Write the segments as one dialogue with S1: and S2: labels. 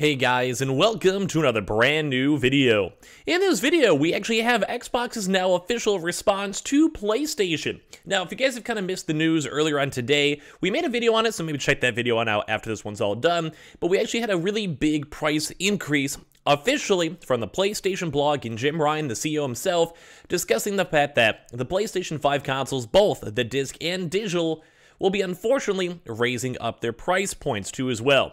S1: Hey guys, and welcome to another brand new video. In this video, we actually have Xbox's now official response to PlayStation. Now, if you guys have kind of missed the news earlier on today, we made a video on it, so maybe check that video on out after this one's all done. But we actually had a really big price increase officially from the PlayStation blog and Jim Ryan, the CEO himself, discussing the fact that the PlayStation 5 consoles, both the disc and digital, will be unfortunately raising up their price points too as well.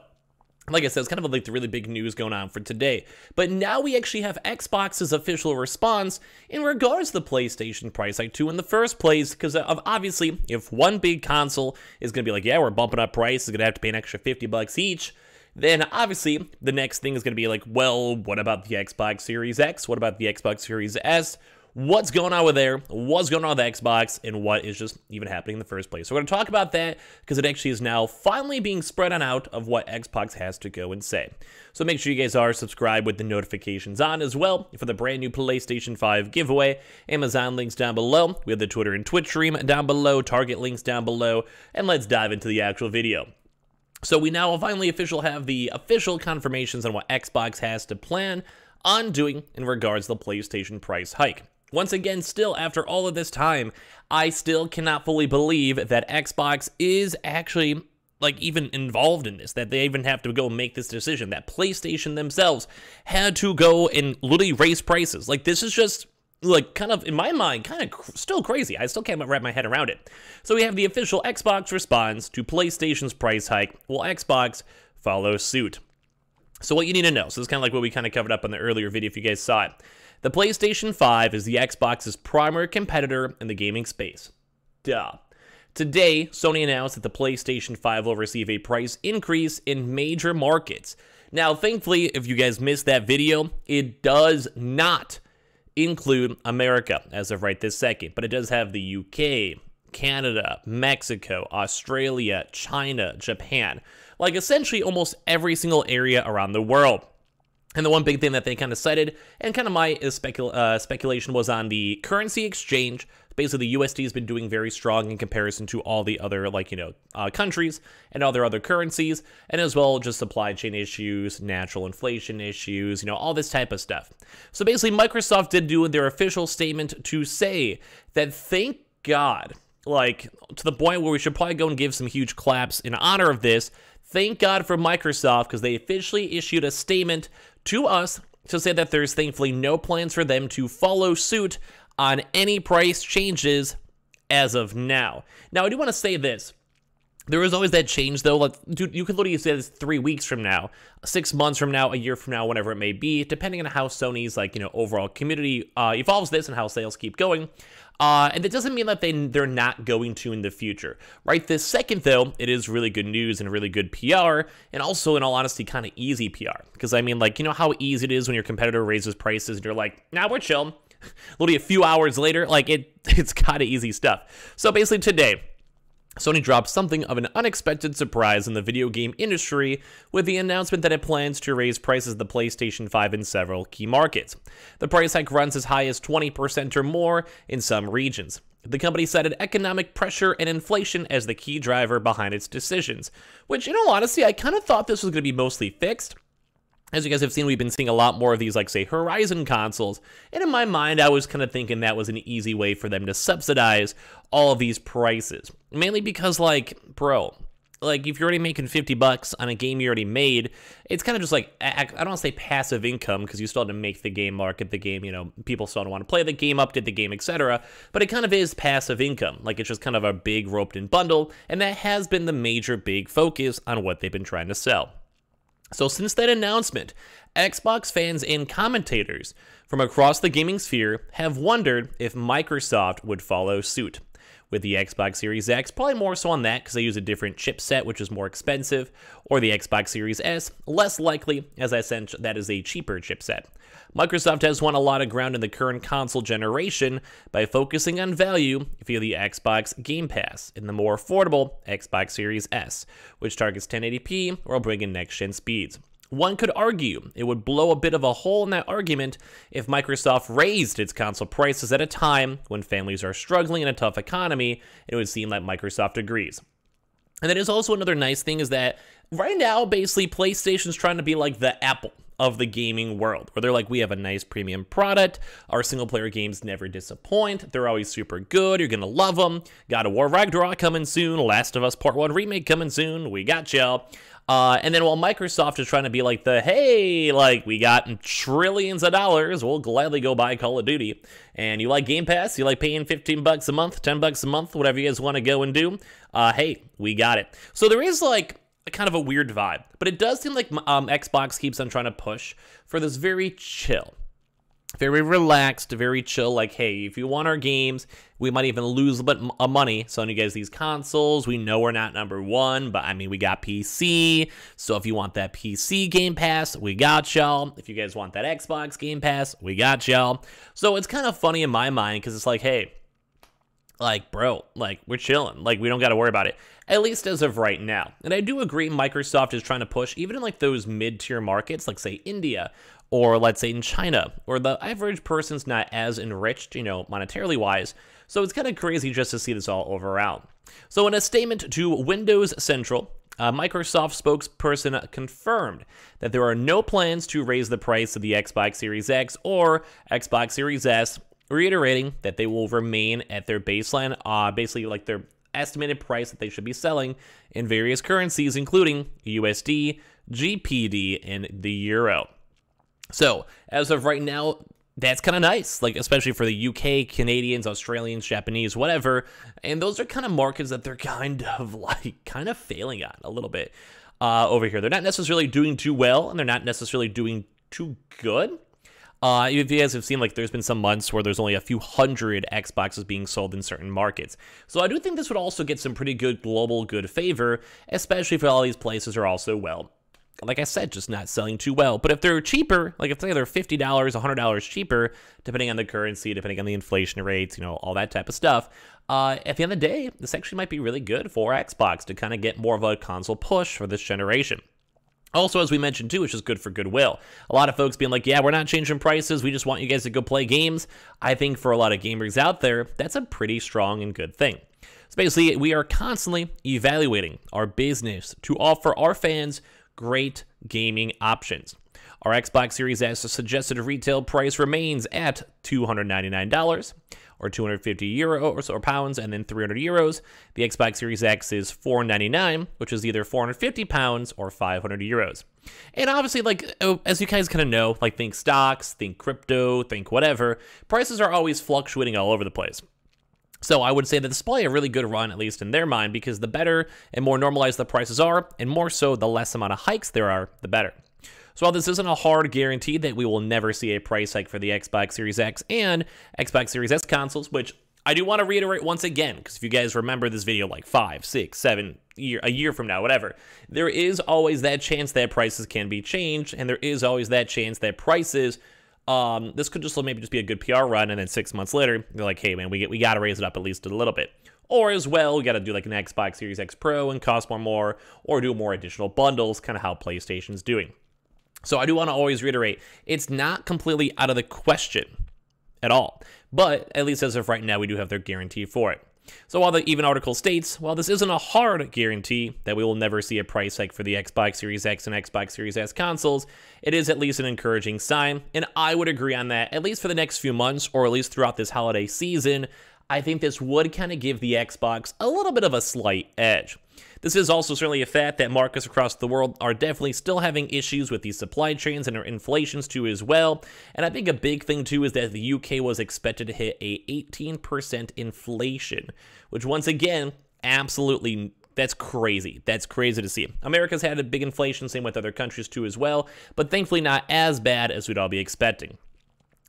S1: Like I said, it's kind of like the really big news going on for today. But now we actually have Xbox's official response in regards to the PlayStation price hike too in the first place, because obviously, if one big console is going to be like, yeah, we're bumping up price, is going to have to pay an extra $50 each, then obviously the next thing is going to be like, well, what about the Xbox Series X? What about the Xbox Series S? What's going on with there, what's going on with Xbox, and what is just even happening in the first place. So we're going to talk about that because it actually is now finally being spread on out of what Xbox has to go and say. So make sure you guys are subscribed with the notifications on as well for the brand new PlayStation 5 giveaway. Amazon links down below. We have the Twitter and Twitch stream down below, Target links down below, and let's dive into the actual video. So we now finally have the official confirmations on what Xbox has to plan on doing in regards to the PlayStation price hike. Once again, still after all of this time, I still cannot fully believe that Xbox is actually like even involved in this, that they even have to go make this decision, that PlayStation themselves had to go and literally raise prices. Like, this is just like kind of, in my mind, kind of still crazy. I still can't wrap my head around it. So we have the official Xbox response to PlayStation's price hike. Will Xbox follow suit? So what you need to know, so this is kind of like what we kind of covered up on the earlier video if you guys saw it. The PlayStation 5 is the Xbox's primary competitor in the gaming space. Duh. Today, Sony announced that the PlayStation 5 will receive a price increase in major markets. Now, thankfully, if you guys missed that video, it does not include America as of right this second, but it does have the UK, Canada, Mexico, Australia, China, Japan, like essentially almost every single area around the world. And the one big thing that they kind of cited, and kind of my speculation, was on the currency exchange. Basically, the USD has been doing very strong in comparison to all the other, countries and all their other currencies, and as well just supply chain issues, natural inflation issues, all this type of stuff. So basically, Microsoft did do their official statement to say that thank God, like to the point where we should probably go and give some huge claps in honor of this. Thank God for Microsoft, because they officially issued a statement to us to say that there's thankfully no plans for them to follow suit on any price changes as of now. Now, I do want to say this. There is always that change, though. Like, dude, you could literally say this 3 weeks from now, 6 months from now, a year from now, whenever it may be, depending on how Sony's, overall community evolves this and how sales keep going. And it doesn't mean that they're not going to in the future. Right this second, though, it is really good news and really good PR, and also, in all honesty, kind of easy PR. Because, I mean, how easy it is when your competitor raises prices and you're like, nah, we're chill. Literally a few hours later, it's kind of easy stuff. So basically today, Sony dropped something of an unexpected surprise in the video game industry with the announcement that it plans to raise prices of the PlayStation 5 in several key markets. The price hike runs as high as 20% or more in some regions. The company cited economic pressure and inflation as the key driver behind its decisions, which, in all honesty, I kind of thought this was going to be mostly fixed. As you guys have seen, we've been seeing a lot more of these, say, Horizon consoles, and in my mind, I was kind of thinking that was an easy way for them to subsidize all of these prices. Mainly because, bro, if you're already making $50 on a game you already made, it's kind of just I don't want to say passive income, because you still have to make the game, market the game, people still don't want to play the game, update the game, etc., but it kind of is passive income. It's just kind of a big roped-in bundle, and that has been the major big focus on what they've been trying to sell. So since that announcement, Xbox fans and commentators from across the gaming sphere have wondered if Microsoft would follow suit. With the Xbox Series X, probably more so on that because they use a different chipset, which is more expensive, or the Xbox Series S, less likely, as I said, that is a cheaper chipset. Microsoft has won a lot of ground in the current console generation by focusing on value via the Xbox Game Pass in the more affordable Xbox Series S, which targets 1080p or will bring in next-gen speeds. One could argue it would blow a bit of a hole in that argument if Microsoft raised its console prices at a time when families are struggling in a tough economy. It would seem like Microsoft agrees. And that is also another nice thing, is that Right now, basically, PlayStation's trying to be like the Apple of the gaming world, where they're like, we have a nice premium product, our single-player games never disappoint, they're always super good, you're gonna love them, God of War Ragnarok coming soon, Last of Us Part 1 remake coming soon, we got y'all. And then while Microsoft is trying to be like the, hey, like, we got trillions of dollars, we'll gladly go buy Call of Duty. And you like Game Pass, you like paying 15 bucks a month, 10 bucks a month, whatever you guys want to go and do, hey, we got it. So there is like kind of a weird vibe, but it does seem like Xbox keeps on trying to push for this very chill, very relaxed, very chill, like, hey, if you want our games, we might even lose a bit of money selling you guys these consoles. We know we're not number one, but I mean, we got PC, so if you want that PC Game Pass, we got y'all. If you guys want that Xbox Game Pass, we got y'all. So it's kind of funny in my mind, because it's like, hey, like, bro, like, we're chilling. Like, we don't got to worry about it, at least as of right now. And I do agree Microsoft is trying to push, even in, like, those mid-tier markets, like, say, India, or let's say in China, where the average person's not as enriched, you know, monetarily wise. So it's kind of crazy just to see this all over around. So in a statement to Windows Central, Microsoft spokesperson confirmed that there are no plans to raise the price of the Xbox Series X or Xbox Series S, reiterating that they will remain at their baseline, basically like their estimated price that they should be selling in various currencies, including USD, GPD, and the Euro. So as of right now, that's kind of nice, like especially for the UK, Canadians, Australians, Japanese, whatever. And those are kind of markets that they're kind of failing on a little bit over here. They're not necessarily doing too well, and they're not necessarily doing too good. If you guys have seen, like, there's been some months where there's only a few hundred Xboxes being sold in certain markets. So I do think this would also get some pretty good global good favor, especially if all these places are also, well, like I said, just not selling too well. But if they're cheaper, like if they're $50, $100 cheaper, depending on the currency, depending on the inflation rates, you know, all that type of stuff, at the end of the day, this actually might be really good for Xbox to kind of get more of a console push for this generation. Also, as we mentioned too, it's just good for goodwill. A lot of folks being like, yeah, we're not changing prices, we just want you guys to go play games. I think for a lot of gamers out there, that's a pretty strong and good thing. So basically, we are constantly evaluating our business to offer our fans great gaming options. Our Xbox Series S suggested retail price remains at $299 or 250 euro or pounds, and then 300 euros. The Xbox Series X is $499, which is either 450 pounds or 500 euros. And obviously, like, as you guys kind of know, like, think stocks, think crypto, think whatever, prices are always fluctuating all over the place. So I would say that this is probably a really good run, at least in their mind, because the better and more normalized the prices are, and more so the less amount of hikes there are, the better. So while this isn't a hard guarantee that we will never see a price hike for the Xbox Series X and Xbox Series S consoles, which I do want to reiterate once again, because if you guys remember this video like 5, 6, 7, a year from now, whatever, there is always that chance that prices can be changed, and there is always that chance that prices, this could just maybe just be a good PR run, and then 6 months later, they're like, hey man, we got to raise it up at least a little bit. Or as well, we got to do like an Xbox Series X Pro and cost more, or do more additional bundles, kind of how PlayStation's doing. So I do want to always reiterate, it's not completely out of the question at all, but at least as of right now, we do have their guarantee for it. So while the even article states, while this isn't a hard guarantee that we will never see a price hike for the Xbox Series X and Xbox Series S consoles, it is at least an encouraging sign, and I would agree on that, at least for the next few months, or at least throughout this holiday season. I think this would kind of give the Xbox a little bit of a slight edge. This is also certainly a fact that markets across the world are definitely still having issues with these supply chains and inflations too as well. And I think a big thing too is that the UK was expected to hit a 18% inflation, which once again, absolutely, that's crazy. That's crazy to see. America's had a big inflation, same with other countries too as well, but thankfully not as bad as we'd all be expecting.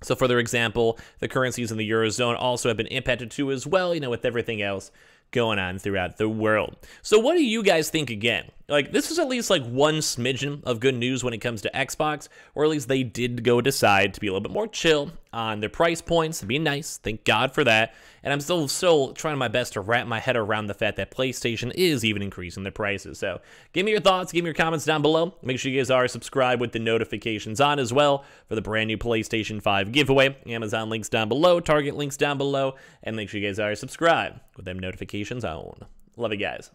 S1: So further example, the currencies in the Eurozone also have been impacted too as well, you know, with everything else going on throughout the world. So what do you guys think again? Like, this is at least like one smidgen of good news when it comes to Xbox, or at least they did go decide to be a little bit more chill on their price points, be nice, thank God for that. And I'm still trying my best to wrap my head around the fact that PlayStation is even increasing their prices. So give me your thoughts, give me your comments down below. Make sure you guys are subscribed with the notifications on as well for the brand new PlayStation 5 giveaway. Amazon links down below, Target links down below, and make sure you guys are subscribed with them notifications on. Love you guys.